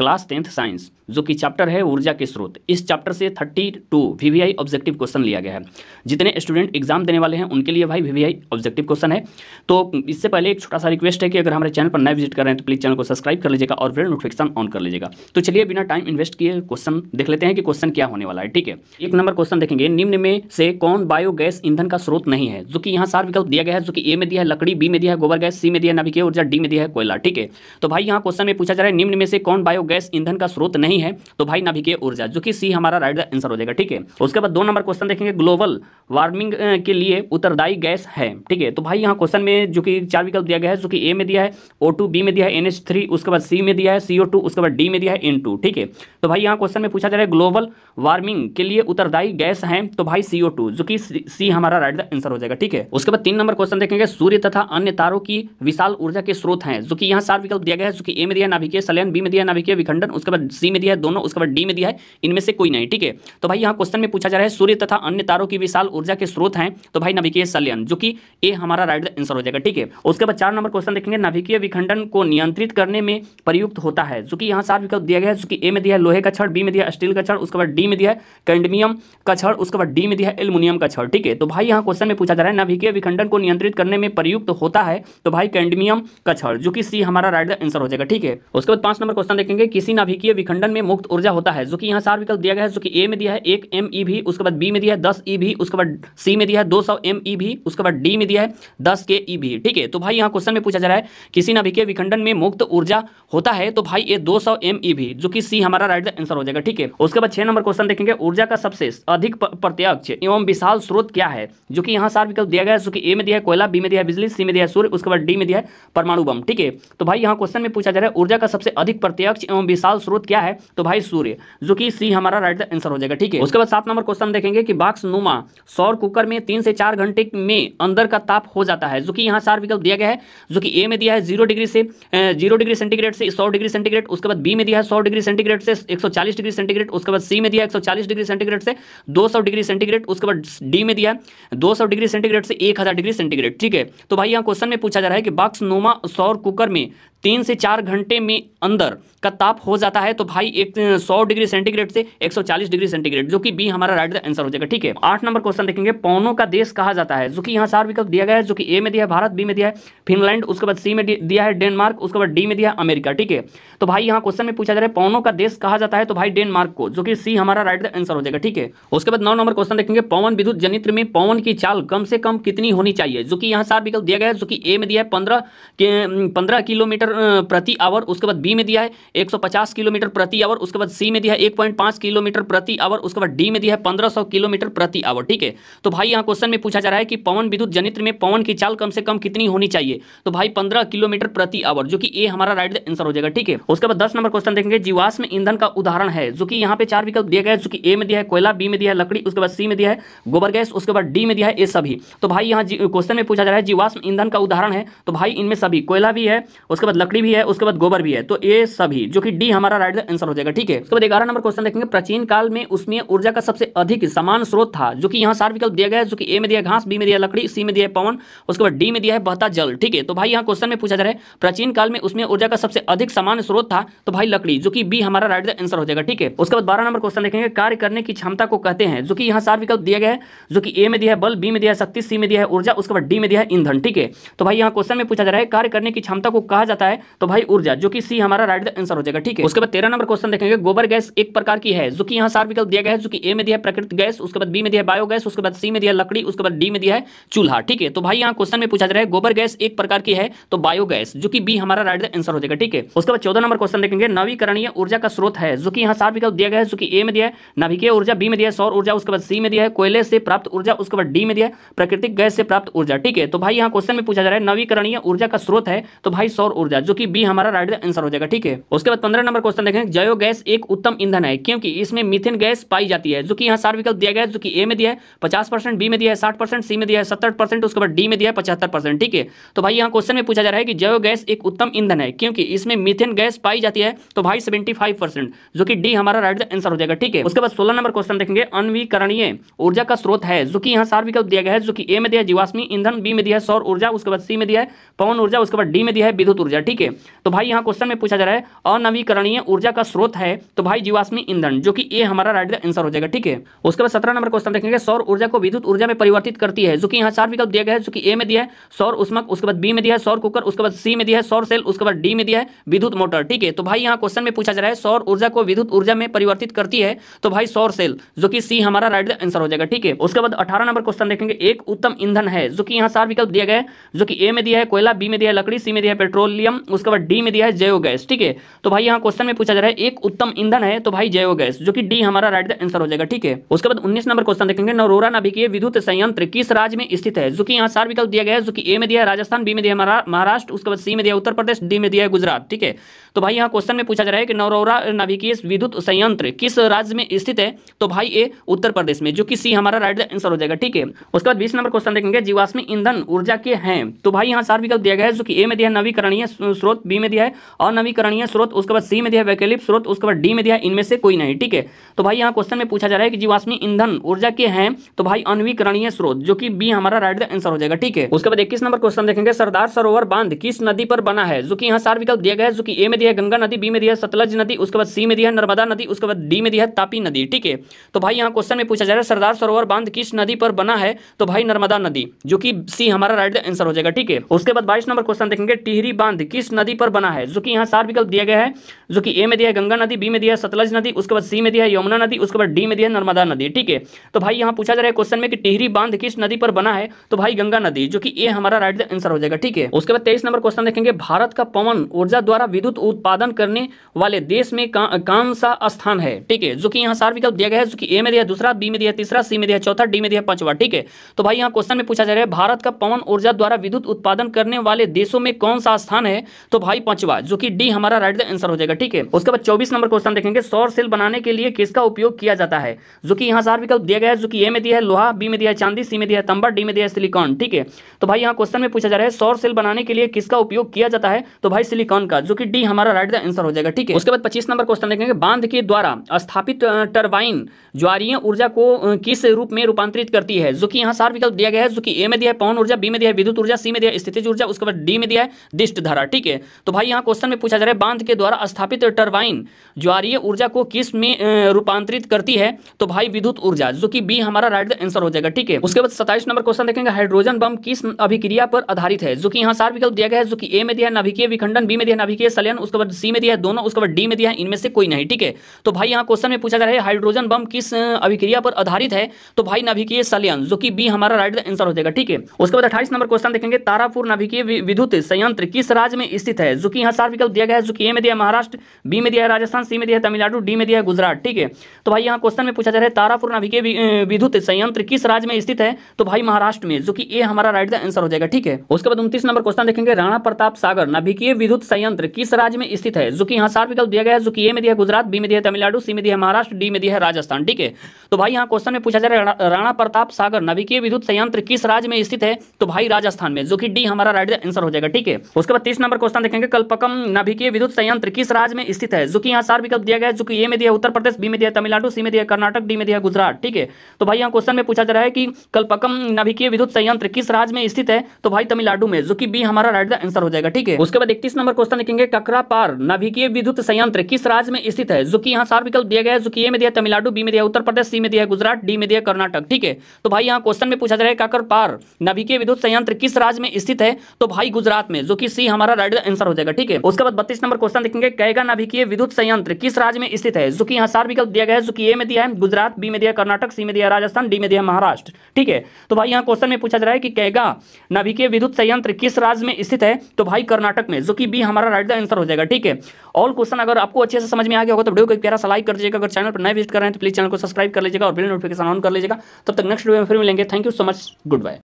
Class 10th science, जो कि chapter है ऊर्जा के स्रोत। इस चैप्टर से 32 वीवीआई ऑब्जेक्टिव क्वेश्चन लिया गया है। जितने स्टूडेंट एग्जाम देने वाले हैं उनके लिए भाई वीवीआई ऑब्जेक्टिव क्वेश्चन है। तो इससे पहले एक छोटा सा रिक्वेस्ट है कि अगर हमारे चैनल पर नए विजिट कर रहे हैं तो प्लीज चैनल को सब्सक्राइब कर लीजिएगा और फिर नोटिफिकेशन ऑन कर लीजिएगा। तो चलिए बिना टाइम इन्वेस्ट किए क्वेश्चन देख लेते हैं कि क्वेश्चन क्या होने वाला है। ठीक है, एक नंबर क्वेश्चन देखेंगे, निम्न में से कौन बायोगैस ईंधन का स्रोत नहीं है? जो कि यहाँ 4 विकल्प दिया गया है, जो कि ए में दिया है लकड़ी, बी में दिया है गोबर गैस, सी में दिया है नाभिकीय ऊर्जा, डी में दिया है कोयला। ठीक है, तो भाई यहाँ क्वेश्चन में पूछा जा रहा है निम्न में से कौन बायोगैस ईंधन का स्रोत नहीं है? तो भाई नाभिकीय ऊर्जा, जो कि सी हमारा राइट आंसर हो जाएगा। ठीक है, उसके बाद 2 नंबर क्वेश्चन देखेंगे, ग्लोबल वार्मिंग के लिए उत्तरदायी गैस है। ठीक है, तो भाई यहाँ क्वेश्चन में जो कि 4 विकल्प दिया गया है, जो कि ए में दिया है O2, बी में दिया है NH3, उसके बाद सी में दिया है CO2, उसके बाद डी में दिया है N2। ठीक है, तो भाई यहाँ क्वेश्चन में पूछा जा रहा है ग्लोबल वार्मिंग के लिए उत्तरदायी गैस है, तो भाई CO2, जो कि सी हमारा राइट आंसर हो जाएगा। ठीक है, उसके बाद 3 नंबर क्वेश्चन देखेंगे, सूर्य तथा अन्य तारों की विशाल ऊर्जा के स्रोत हैं। जो कि यहाँ 4 विकल्प दिया गया है, जो कि ए में दिया है नाभिकीय संलयन, बी में दिया है नाभिकीय विखंडन, उसके बाद सी में दिया है दोनों, उसके बाद डी में दिया है इनमें से कोई नहीं। ठीक है, तो भाई यहाँ क्वेश्चन में पूछा जा रहा है सूर्य तथा अन्य तारों की विशाल ऊर्जा के स्रोत हैं, तो भाई नाभिकीय संलयन, जो कि ए हमारा राइट आंसर हो जाएगा। ठीक है, उसके बाद 4 नंबर क्वेश्चन देखेंगे, नाभिकीय विखंडन को नियंत्रित करने में प्रयुक्त होता है। जो कि यहाँ 4 विकल्प दिया गया है, जो कि ए में दिया है लोहे का छड़, बी में दिया है स्टील का छड़, उसके बाद डी में दिया है कैडमियम का छड़, उसके बाद डी में दिया है एल्युमिनियम का छड़। ठीक है, तो भाई यहाँ क्वेश्चन में पूछा जा रहा है नाभिकीय विखंडन को नियंत्रित करने में प्रयुक्त होता है, तो भाई कैडमियम का छड़, जो कि सी हमारा राइट आंसर हो जाएगा। ठीक है, उसके बाद 5 नंबर क्वेश्चन देखेंगे, किसी नाभिकीय विखंडन में मुक्त ऊर्जा होता है। जो कि यहाँ 4 विकल्प दिया गया है, जो कि ए में दिया है 1 MeV, उसके बाद बी में दिया है 10 EV, उसके बाद सी में दिया है 200 MeV, उसके बाद डी में दिया है 10 KeV। ठीक है, तो भाई यहाँ क्वेश्चन में पूछा जा रहा है किसी नाभिकीय विखंडन में मुक्त ऊर्जा होता है, तो भाई ये 200 MeV, जो कि सी हमारा राइट आंसर हो जाएगा। ठीक है, उसके बाद 6 नंबर क्वेश्चन देखेंगे, ऊर्जा का सबसे अधिक प्रत्यक्ष एवं विशाल स्रोत क्या है? जो कि यहाँ 4 विकल्प दिया गया है, जो कि ए में दिया है कोयला, बी में दिया है बिजली, सी में दिया है सूर्य, उसके बाद डी में दिया है परमाणु बम। ठीक है, तो भाई यहाँ क्वेश्चन में पूछा जा रहा है ऊर्जा का सबसे अधिक प्रत्यक्ष एवं विशाल स्रोत क्या है? तो भाई सूर्य, जो कि सी हमारा राइट आंसर हो जाएगा। ठीक है, उसके बाद 7 नंबर क्वेश्चन देखेंगे कि बॉक्स नुमा सौर कुकर में 3 से 4 घंटे में अंदर का ताप हो जाता है। जो कि यहाँ 4 विकल्प दिया गया है, जो कि ए में दिया है 0 डिग्री सेंटीग्रेड से 100 डिग्री सेंटीग्रेड, उसके बाद बी में दिया है 100 डिग्री सेंटीग्रेड से 140 डिग्री सेंटीग्रेड, उसके बाद सी में दिया है 140 डिग्री सेंटीग्रेड से 200 डिग्री सेंटीग्रेड, उसके बाद डी में दिया है 200 डिग्री सेंटीग्रेड से 1000 डिग्री सेंटीग्रेड। ठीक है, तो भाई यहाँ क्वेश्चन में पूछा जा रहा है कि बॉक्स नुमा सौर कुकर में 3 से 4 घंटे में अंदर का ताप हो जाता है, तो भाई 100 डिग्री सेंटीग्रेड से 140 डिग्री सेंटीग्रेड, जो कि बी हमारा राइट आंसर हो जाएगा। ठीक है, 8 नंबर क्वेश्चन देखेंगे, पवनों का देश कहा जाता है। जो कि यहाँ 4 विकल्प दिया गया है, जो कि ए में दिया है भारत, बी में दिया है फिनलैंड, उसके बाद सी में दिया है डेनमार्क, उसके बाद डी में दिया है अमेरिका। ठीक है, तो भाई यहाँ क्वेश्चन में पूछा जा रहा है पवनों का देश कहा जाता है, तो भाई डेनमार्क को, जो कि सी हमारा राइट आंसर हो जाएगा। ठीक है, उसके बाद 9 नंबर क्वेश्चन देखेंगे, पवन विद्युत जनित्र में पवन की चाल कम से कम कितनी होनी चाहिए? जो कि यहाँ 4 विकल्प दिया गया है, जो कि ए में दिया है 15 किलोमीटर प्रति आवर, उसके बाद बी में दिया है 150 किलोमीटर प्रति आवर, उसके बाद सी में दिया है 1.5 किलोमीटर प्रति आवर, उसके बाद डी में दिया है 1500 किलोमीटर प्रति आवर। ठीक है, तो भाई यहाँ क्वेश्चन में पूछा जा रहा है कि पवन विद्युत जनित्र में पवन की चाल कम से कम कितनी होनी चाहिए? तो भाई 15 किलोमीटर प्रति आवर, जो कि ए हमारा राइट आंसर हो जाएगा। ठीक है, उसके बाद 10 नंबर क्वेश्शन देखेंगे, जीवाश्म ईंधन का उदाहरण है। जो कि यहाँ पे 4 विकल्प दिया गया है, जो कि ए में दिया है कोयला, बी में दिया है लकड़ी, उसके बाद सी में दिया है गोबर गैस, उसके बाद डी में दिया है ये सभी। तो भाई यहाँ क्वेश्चन में पूछा जा रहा है जीवाश्म ईंधन का उदाहरण है, तो भाई इनमें सभी कोयला भी है, उसके बाद लकड़ी भी है, उसके बाद गोबर भी है, तो ये सभी, जो कि डी हमारा राइट आंसर हो जाएगा। ठीक है, उसके बाद 11 नंबर क्वेश्चन देखेंगे, प्राचीन काल में उष्मीय ऊर्जा का सबसे अधिक समान स्रोत था। जो कि यहाँ 4 विकल्प दिया गया है, जो कि ए में दिया घास, बी में दिया लकड़ी, सी में दिया पवन, उसके बाद डी में दिया है बहता जल। ठीक है, तो भाई यहाँ क्वेश्चन में पूछा जा रहा है प्राचीन काल में उष्मीय ऊर्जा का सबसे अधिक समान स्रोत था, तो भाई लकड़ी, जो कि बी हमारा राइट आंसर हो जाएगा। ठीक है, उसके बाद 12 नंबर क्वेश्चन देखेंगे, कार्य करने की क्षमता को कहते हैं। जो कि यहाँ 4 विकल्प दिया गया है, जो कि ए में दिया है बल, बी में दिया है शक्ति, सी में दिया है ऊर्जा, उसके बाद डी में दिया है ईंधन। ठीक है, तो भाई यहाँ क्वेश्चन में पूछा जा रहा है कार्य करने की क्षमता को कहा जाता है, तो भाई ऊर्जा, जो कि सी हमारा राइट आंसर हो जाएगा। ठीक है, उसके बाद 13 नंबर क्वेश्चन देखेंगे, गोबर गैस एक प्रकार की है। जो कि यहाँ 4 विकल्प दिया गया है, जो कि ए में दिया है प्राकृतिक गैस, उसके बाद बी में दिया है बायोगैस, उसके बाद सी में दिया है लकड़ी, उसके बाद डी में दिया है चूल्हा। ठीक है, तो भाई यहाँ क्वेश्चन में पूछा जा रहा है गोबर गैस एक प्रकार की है, तो बायोगैस, जो कि बी हमारा राइट आंसर हो जाएगा। ठीक है, उसके बाद 14 नंबर क्वेश्चन देखेंगे, नवीकरणीय ऊर्जा का स्रोत है। जो कि यहाँ 4 विकल्प दिया गया है, जो कि ए में दिया है नाभिकीय ऊर्जा, बी में दिया है सौर ऊर्जा, उसके बाद सी में दिया है कोयले से प्राप्त ऊर्जा, उसके बाद डी में दिया है प्राकृतिक गैस से प्राप्त ऊर्जा। ठीक है, तो भाई यहाँ क्वेश्चन में पूछा जा रहा है नवीकरणीय ऊर्जा का स्रोत है, तो भाई सौर ऊर्जा, जो कि बी हमारा राइट आंसर हो जाएगा। ठीक है, उसके बाद 15 नंबर क्वेश्चन देखेंगे, जैवगैस एक उत्तम ईंधन है क्योंकि इसमें मीथेन गैस पाई जाती है। जो कि यहाँ 4 विकल्प दिया गया है, जो कि ए में दिया है 50%, बी में दिया है 60%, सी में दिया है 70%, उसके बाद डी में दिया है 75%। ठीक है, तो भाई यहाँ क्वेश्चन में पूछा जा रहा है कि जैवगैस एक उत्तम ईंधन है क्योंकि इसमें मीथेन गैस पाई जाती है, तो भाई 75%, जो कि डी हमारा राइट आंसर हो जाएगा। ठीक है, उसके बाद 16 नंबर क्वेश्चन देखेंगे, अनवीकरणीय ऊर्जा का स्रोत है। जो कि यहाँ 4 विकल्प दिया गया है, जो कि ए में दिया है जीवाश्मी ईंधन, बी में दिया है सौर ऊर्जा, उसके बाद सी में दिया है पवन ऊर्जा, उसके बाद डी में दिया है विद्युत ऊर्जा। ठीक है। तो भाई यहाँ क्वेश्चन में पूछा जा रहा है अनवीकरणीय ऊर्जा का स्रोत है तो भाई जीवाश्मी ईंधन, जो कि ए हमारा राइट आंसर हो जाएगा, ठीक है। उसके बाद 17 नंबर क्वेश्चन देखेंगे, सौर ऊर्जा को विद्युत ऊर्जा में परिवर्तित करती है, जो कि यहाँ 4 विकल्प दिया गया है, जो कि ए में दिया है सौर उष्मक, उसके बाद बी में दिया है सौर कुकर, उसके बाद सी में दिया है सौर सेल, उसके बाद डी में दिया है विद्युत मोटर, ठीक है। तो भाई यहाँ क्वेश्चन में पूछा जा रहा है सौर ऊर्जा को विद्युत ऊर्जा में परिवर्तित करती है तो भाई सौर सेल, जो कि सी हमारा राइट आंसर हो जाएगा, ठीक है। उसके बाद 18 नंबर क्वेश्चन देखेंगे, एक उत्तम ईंधन है, जो कि यहाँ 4 विकल्प दिया गया है, जो कि ए में दिया है कोयला, बी में दिया है लकड़ी, सी में दिया है पेट्रोलियम, उसके बाद डी में दिया है जैव गैस, ठीक है। तो भाई यहाँ क्वेश्चन में पूछा जा रहा है एक उत्तम ईंधन है तो भाई जैव गैस, जो कि डी हमारा राइट आंसर हो जाएगा, ठीक है। उसके बाद 19 नंबर क्वेश्चन देखेंगे, नरोरा नाभिकीय विद्युत संयंत्र किस राज्य में स्थित है, जो कि यहाँ 4 विकल्प दिया गया है, जो कि ए में दिया है राजस्थान, बी में दिया है महाराष्ट्र, उसके बाद सी में दिया है उत्तर प्रदेश, डी में दिया है गुजरात, ठीक है। तो भाई यहाँ क्वेश्चन में पूछा जा रहा है कि नरोरा नाभिकीय विद्युत संयंत्र किस राज्य में स्थित है, तो भाई ए उत्तर प्रदेश में, जो कि सी हमारा राइट आंसर हो जाएगा, ठीक है। उसके बाद 20 नंबर क्वेश्चन देखेंगे, जीवाश्मी ईंधन ऊर्जा के हैं, तो भाई यहाँ 4 विकल्प दिया गया है, जो कि ए में दिया है नवीकरणीय स्रोत, बी में दिया है अनवीकरणीय स्रोत, उसके बाद सी में दिया है वैकल्पिक स्रोत, उसके बाद डी में दिया है इनमें से कोई नहीं, ठीक है। तो भाई यहाँ क्वेश्चन में पूछा जा रहा है कि जीवाश्मी ईंधन ऊर्जा के हैं तो भाई अनवीकरणीय स्रोत, जो कि बी हमारा राइट आंसर हो जाएगा, ठीक है। उसके बाद 21 नंबर क्वेश्चन देखेंगे, सरदार सरोवर बांध किस नदी पर बना है, जो कि यहाँ 4 विकल्प दिया गया है, जो कि ए में दिया है गंगा नदी, बी में दिया है सतलज नदी, उसके बाद सी में दिया है नर्मदा नदी, उसके बाद डी में दिया है तापी नदी, ठीक है। तो भाई यहाँ क्वेश्चन में पूछा जा रहा है सरदार सरोवर बांध किस नदी पर बना है, तो भाई नर्मदा नदी, जो कि सी हमारा राइट आंसर हो जाएगा, ठीक है। उसके बाद 22 नंबर क्वेश्चन देखेंगे, टिहरी बांध किस नदी पर बना है, जो कि यहाँ 4 विकल्प दिया गया है, जो कि ए में दिया है गंगा नदी, बी में दिया है सतलज नदी, उसके बाद सी में दिया है यमुना नदी, उसके बाद डी में दिया है नर्मदा नदी, ठीक है। तो भाई यहाँ पूछा जा रहा है क्वेश्चन में कि टिहरी बांध किस नदी पर बना है, तो भाई गंगा नदी, जो कि ए हमारा राइट आंसर हो जाएगा, ठीक है। उसके बाद 23 नंबर क्वेश्चन देखेंगे, भारत का पवन ऊर्जा द्वारा विद्युत उत्पादन करने वाले देश में कौन सा स्थान है, ठीक है, जो कि यहाँ 4 विकल्प दिया गया है, जो कि ए में दिया दूसरा, बी में दिया तीसरा, सी में दिया चौथा, डी में दिया पांचवा, ठीक है। तो भाई यहाँ क्वेश्चन में पूछा जा रहा है भारत का पवन ऊर्जा द्वारा विद्युत उत्पादन करने वाले देशों में कौन सा स्थान है, तो भाई पांचवा, जो कि डी हमारा राइट आंसर हो जाएगा, ठीक है। उसके बाद 24 नंबर क्वेश्चन देखेंगे, सौर सेल बनाने के लिए किसका उपयोग किया जाता है, जो कि यहाँ 4 विकल्प दिया गया है, जो कि ए में दिया है लोहा, बी में दिया है चांदी, सी में दिया है तांबा, डी में दिया है सिलिकॉन, ठीक है। तो भाई यहाँ क्वेश्चन में पूछा जा रहा है सौर सेल बनाने के लिए किसका उपयोग किया जाता है, तो भाई सिलिकॉन का, जो कि डी हमारा राइट आंसर हो जाएगा, ठीक है। उसके बाद 25 नंबर क्वेश्चन देखेंगे, बांध के द्वारा स्थापित टरबाइन ज्वारीय ऊर्जा को किस रूप में रूपांतरित करती है, जो कि यहाँ 4 विकल्प दिया गया है, जो कि ए में दिया है पवन ऊर्जा, बी में दिया है विद्युत ऊर्जा, सी में दिया है स्थितिज ऊर्जा, उसके बाद डी में दिया है दिष्ट धारा, ठीक है। तो भाई यहाँ क्वेश्चन में पूछा जा रहा है बांध के द्वारा स्थापित टरबाइन ज्वारीय ऊर्जा को किस में रूपांतरित करती है, तो भाई विद्युत ऊर्जा, जो कि बी हमारा राइट आंसर हो जाएगा, ठीक है। उसके बाद 27 नंबर क्वेश्चन देखेंगे, हाइड्रोजन बम किस अभिक्रिया पर आधारित है, जो कि यहाँ 4 विकल्प दिया गया है, जो कि ए में दिया है नाभिकीय विखंडन, बी में दिया है नाभिकीय संलयन, उसके बाद सी में दिया है दोनों, उसके बाद डी में दिया है इनमें से कोई नहीं, ठीक है। तो भाई यहाँ क्वेश्चन में पूछा जा रहा है हाइड्रोजन बम किस अभिक्रिया पर आधारित है, तो भाई नाभिकीय संलयन, जो कि बी हमारा राइट आंसर हो जाएगा, ठीक है। उसके बाद 28 नंबर क्वेश्चन देखेंगे, तारापुर नाभिकीय विद्युत संयंत्र किस राज्य में स्थित है, जो कि यहाँ 4 विकल्प दिया गया है, जो कि ए में दिया है महाराष्ट्र, बी में दिया है राजस्थान, सी में दिया है तमिलनाडु, डी में दिया है गुजरात, ठीक है। तो भाई यहाँ क्वेश्चन में पूछा जा रहा है तारापुर नाभिकीय विद्युत संयंत्र किस राज्य में स्थित है, तो भाई महाराष्ट्र में, जो कि ए हमारा राइट आंसर हो जाएगा, ठीक है। उसके बाद 29 नंबर क्वेश्चन देखेंगे, राणा प्रताप सागर नाभिकीय विद्युत संयंत्र किस राज्य में स्थित है, जो कि यहाँ 4 विकल्प दिया गया है, जो कि ए में दिया है गुजरात, बी में दिया है तमिलनाडु, सी में दिया है महाराष्ट्र, डी में दिया है राजस्थान, ठीक है। तो भाई यहाँ क्वेश्चन में पूछा जा रहा है राणा प्रताप सागर नाभिकीय विद्युत संयंत्र किस राज्य में स्थित है, तो भाई राजस्थान में, जो कि डी हमारा राइट आंसर हो जाएगा, ठीक है। उसके बाद 30 नंबर क्वेश्चन देखेंगे, कल्पकम नाभिकीय विद्युत संयंत्र किस राज्य में स्थित है, जो कि यहाँ 4 विकल्प दिया गया है, जो कि ए में दिया उत्तर प्रदेश, बी में दिया तमिलनाडु, सी में दिया कर्नाटक, डी में दिया गुजरात, ठीक है। तो भाई यहाँ क्वेश्चन में पूछा जा रहा है कि कल्पकम नाभिकीय विद्युत संयंत्र किस राज्य में स्थित है, तो भाई तमिलनाडु में, जो कि बी हमारा राइट आंसर हो जाएगा, ठीक है। उसके बाद 31 नंबर क्वेश्चन देखेंगे, ककरापार नाभिकीय विद्युत संयंत्र किस राज्य में स्थित है, जो कि यहाँ 4 विकल्प दिया गया है, जो कि ए में दिया तमिलनाडु, बी में दिया उत्तर प्रदेश, सी में दिया गुजरात, डी में दिया कर्नाटक, ठीक है। तो भाई यहाँ क्वेश्चन में पूछा जा रहा है ककरापार नाभिकीय विद्युत संयंत्र किस राज्य में स्थित है, तो भाई गुजरात में, जो कि सी हमारा राइट आंसर हो जाएगा, ठीक है। उसके बाद 32 नंबर क्वेश्चन देखेंगे, कैगा नाभिकीय विद्युत संयंत्र किस राज्य में स्थित है, जो कि यहाँ 4 विकल्प दिया गया है, जो कि ए में दिया है गुजरात, बी में दिया कर्नाटक, सी में दिया राजस्थान, डी में दिया महाराष्ट्र, ठीक है। तो भाई यहाँ क्वेश्चन में पूछा जा रहा है कि कैगा नाभिकीय विद्युत संयंत्र किस राज्य में स्थित है, तो भाई कर्नाटक में, जो कि बी हमारा राइट आंसर हो जाएगा, ठीक है। ऑल क्वेश्चन अगर आपको अच्छे से समझ में आ गया होगा तो वीडियो को एक प्यारा सा लाइक कर दीजिएगा, अगर चैनल पर नए विजिट कर रहे हैं तो प्लीज चैनल को सब्सक्राइब कर लीजिएगा और बेल नोटिफिकेशन ऑन कर लीजिएगा। तब तक नेक्स्ट वीडियो में फिर मिलेंगे। Thank you so much, good bye.